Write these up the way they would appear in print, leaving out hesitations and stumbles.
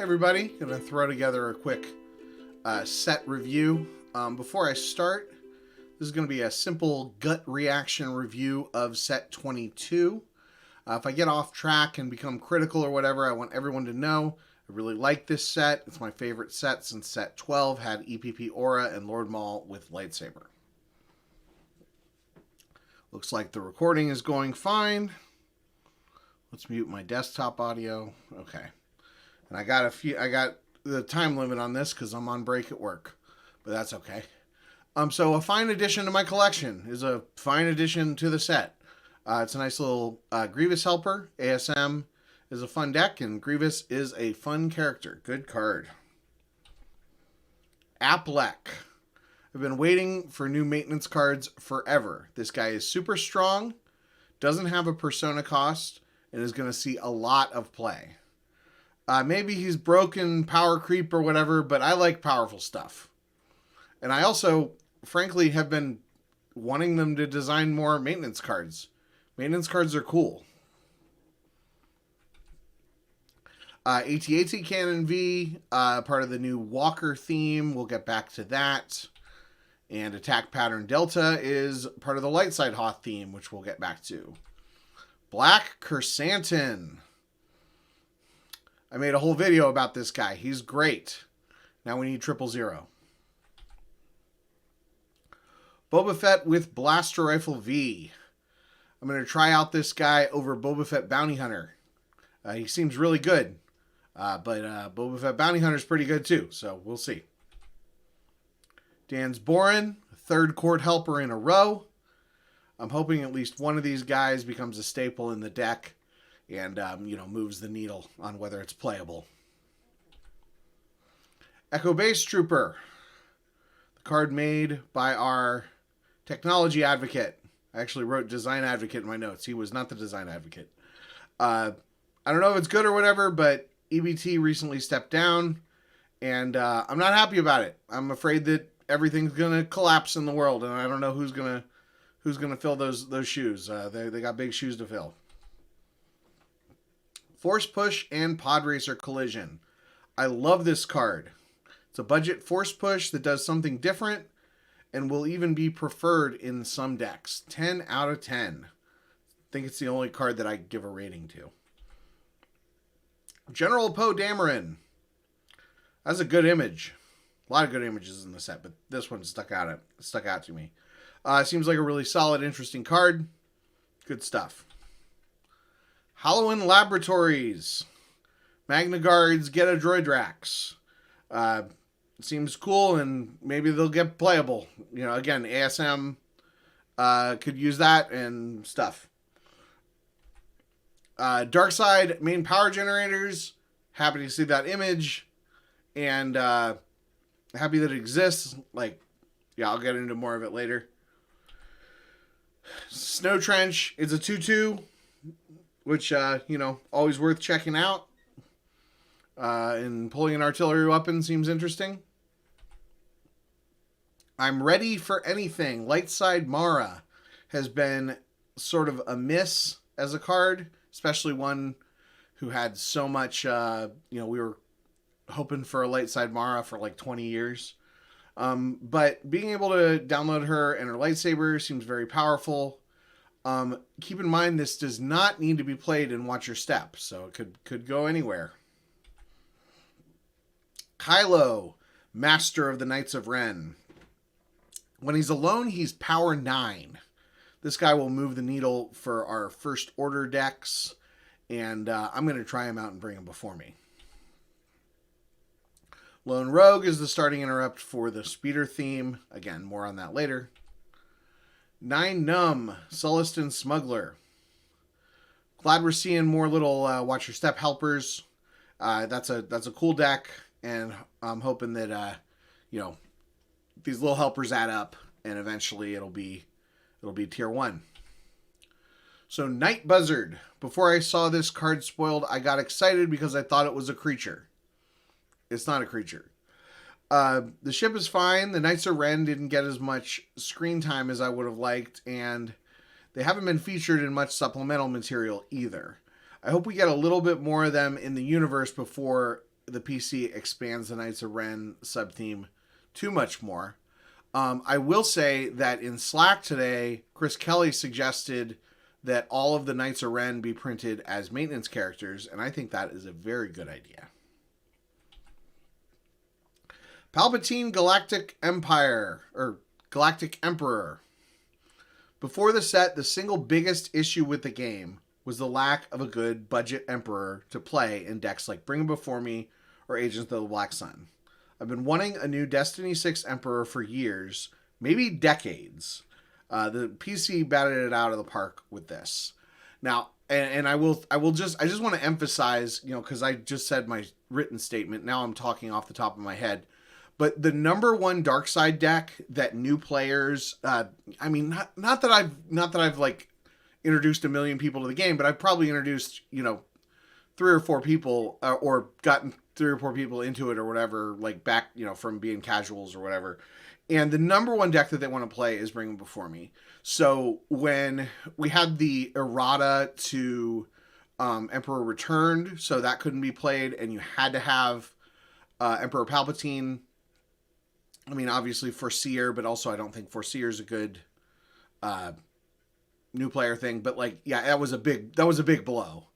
everybody, gonna throw together a quick set review. Before I start, this is gonna be a simple gut reaction review of set 22. If I get off track and become critical or whatever, I want everyone to know I really like this set. It's my favorite set since set 12 had EPP Aura and Lord Maul with lightsaber. Looks like the recording is going fine. Let's mute my desktop audio. Okay. And I got the time limit on this because I'm on break at work, but that's okay. So a fine addition to my collection is a fine addition to the set. It's a nice little Grievous helper. ASM is a fun deck, and Grievous is a fun character. Good card. Aplek. I've been waiting for new maintenance cards forever. This guy is super strong, doesn't have a persona cost, and is going to see a lot of play. Maybe he's broken power creep or whatever, but I like powerful stuff. And I also, frankly, have been wanting them to design more maintenance cards. Maintenance cards are cool. AT-AT Cannon V, part of the new Walker theme. We'll get back to that. And Attack Pattern Delta is part of the Lightside Hoth theme, which we'll get back to. Black Chrysanthemum. I made a whole video about this guy. He's great. Now we need 000. Boba Fett with Blaster Rifle V. I'm going to try out this guy over Boba Fett Bounty Hunter. He seems really good. But Boba Fett Bounty Hunter is pretty good too, so we'll see. Dan's Boren, third court helper in a row. I'm hoping at least one of these guys becomes a staple in the deck and, moves the needle on whether it's playable. Echo Base Trooper. The card made by our technology advocate. I actually wrote design advocate in my notes. He was not the design advocate. I don't know if it's good or whatever, but EBT recently stepped down, and I'm not happy about it. I'm afraid that everything's gonna collapse in the world, and I don't know who's gonna fill those shoes. They got big shoes to fill. Force Push and Pod Racer Collision. I love this card. It's a budget Force Push that does something different and will even be preferred in some decks. 10 out of 10. I think it's the only card that I give a rating to. General Poe Dameron. That's a good image. A lot of good images in the set, but this one stuck out to me. Seems like a really solid, interesting card. Good stuff. Halloween Laboratories. Magna Guards get a Droidrax. Seems cool, and maybe they'll get playable. Again, ASM could use that and stuff. Darkside main power generators. Happy to see that image. And happy that it exists. I'll get into more of it later. Snow Trench is a 2/2, which, always worth checking out. And pulling an artillery weapon seems interesting. I'm ready for anything. Lightside Mara has been sort of a miss as a card, especially one who had so much, we were hoping for a Lightside Mara for like 20 years. But being able to download her and her lightsaber seems very powerful. Keep in mind, this does not need to be played in Watch Your Step, so it could go anywhere. Kylo, Master of the Knights of Ren. When he's alone, he's power 9. This guy will move the needle for our First Order decks, and I'm going to try him out and bring him before me. Lone Rogue is the starting interrupt for the speeder theme. Again, more on that later. 9 Numb, Sullustan Smuggler. Glad we're seeing more little Watch Your Step helpers. That's a cool deck, and I'm hoping that these little helpers add up, and eventually it'll be tier 1. So Night Buzzard. Before I saw this card spoiled, I got excited because I thought it was a creature. It's not a creature. The ship is fine. The Knights of Ren didn't get as much screen time as I would have liked, and they haven't been featured in much supplemental material either. I hope we get a little bit more of them in the universe before the PC expands the Knights of Ren sub-theme too much more. I will say that in Slack today, Chris Kelly suggested that all of the Knights of Ren be printed as maintenance characters, and I think that is a very good idea. Palpatine Galactic Empire, or Galactic Emperor. Before the set, the single biggest issue with the game was the lack of a good budget Emperor to play in decks like Bring Him Before Me or Agents of the Black Sun. I've been wanting a new Destiny 6 Emperor for years, maybe decades. The PC batted it out of the park with this. Now, and I just want to emphasize, because I just said my written statement. Now I'm talking off the top of my head. But the number one dark side deck that new players, not that I've like introduced a million people to the game, but I've probably introduced, 3 or 4 people or gotten 3 or 4 people into it or whatever, like back, from being casuals or whatever. And the number one deck that they want to play is Bring Them Before Me. So when we had the errata to Emperor Returned, so that couldn't be played, and you had to have Emperor Palpatine. I mean, obviously Foreseer, but also I don't think Foreseer is a good new player thing. But that was a big blow.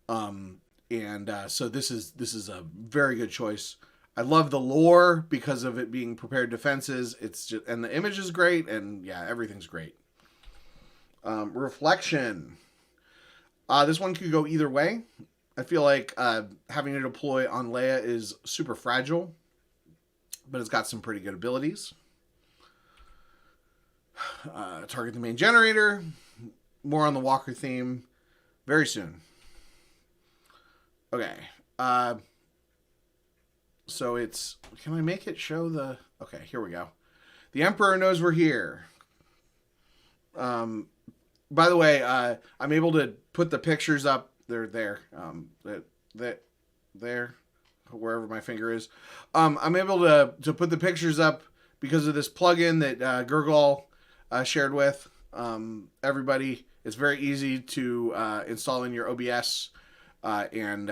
So this is a very good choice. I love the lore because of it being prepared defenses. And the image is great, and everything's great. Reflection. This one could go either way. I feel like having to deploy on Leia is super fragile, but it's got some pretty good abilities. Target the main generator. More on the Walker theme very soon. Okay. So it's... Can I make it show the... Okay, here we go. The Emperor knows we're here. By the way, I'm able to put the pictures up. They're there. There. Wherever my finger is. I'm able to put the pictures up because of this plugin that Gurgle shared with everybody. It's very easy to install in your OBS and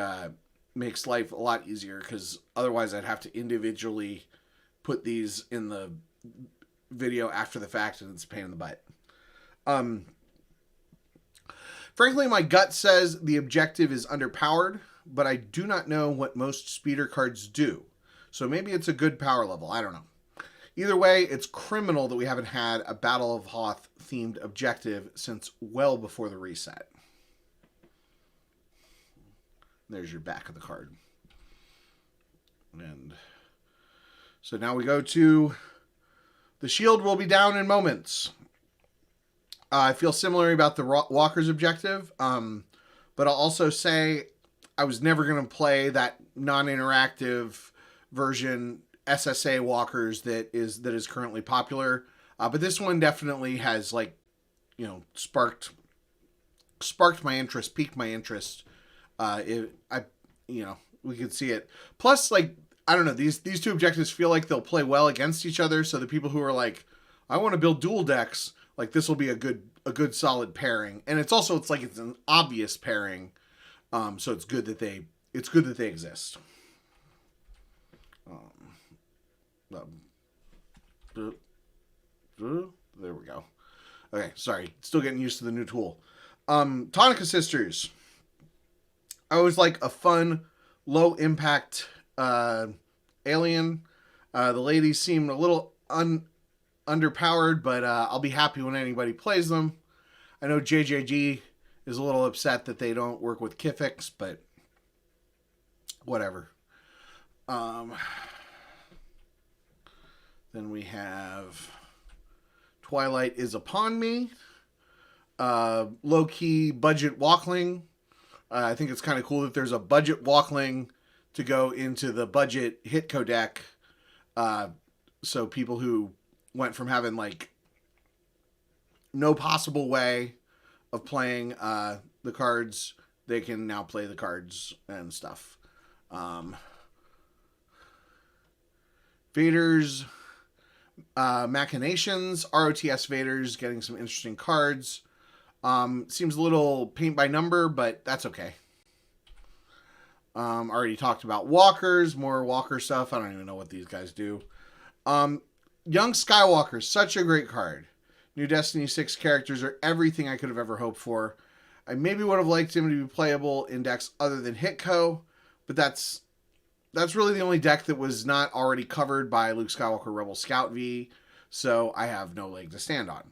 makes life a lot easier, because otherwise I'd have to individually put these in the video after the fact, and it's a pain in the butt. Frankly, my gut says the objective is underpowered, but I do not know what most speeder cards do. So maybe it's a good power level. I don't know. Either way, it's criminal that we haven't had a Battle of Hoth themed objective since well before the reset. There's your back of the card. And so now we go to the shield will be down in moments. I feel similar about the Walker's objective, but I'll also say I was never going to play that non-interactive version SSA Walkers that is currently popular. But this one definitely has sparked my interest, piqued my interest. We could see it. Plus, I don't know, these two objectives feel like they'll play well against each other. So the people who are like, I want to build dual decks, this will be a good solid pairing. And it's an obvious pairing. So it's good that they exist. There we go. Okay, sorry. Still getting used to the new tool. Tonica Sisters. I always like a fun, low impact alien. The ladies seem a little underpowered, but I'll be happy when anybody plays them. I know JJG is a little upset that they don't work with Kifix, but whatever. Then we have Twilight is Upon Me. Low-key budget walkling. I think it's kind of cool that there's a budget walkling to go into the budget Hitco deck. So people who went from having no possible way of playing the cards, they can now play the cards and stuff. Vader's Machinations, ROTS Vader's getting some interesting cards. Seems a little paint by number, but that's okay. Already talked about walkers, more walker stuff. I don't even know what these guys do. Young Skywalker, such a great card. New Destiny 6 characters are everything I could have ever hoped for. I maybe would have liked him to be playable in decks other than Hitco, but that's really the only deck that was not already covered by Luke Skywalker Rebel Scout V, so I have no leg to stand on.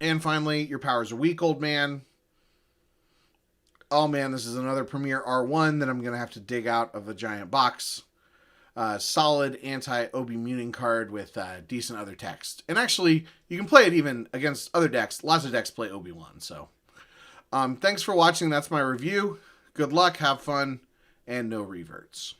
And finally, your powers are weak, old man. Oh man, this is another Premier R1 that I'm going to have to dig out of a giant box. Solid anti-Obi Muning card with decent other text. And actually, you can play it even against other decks. Lots of decks play Obi-Wan, so. Thanks for watching. That's my review. Good luck, have fun, and no reverts.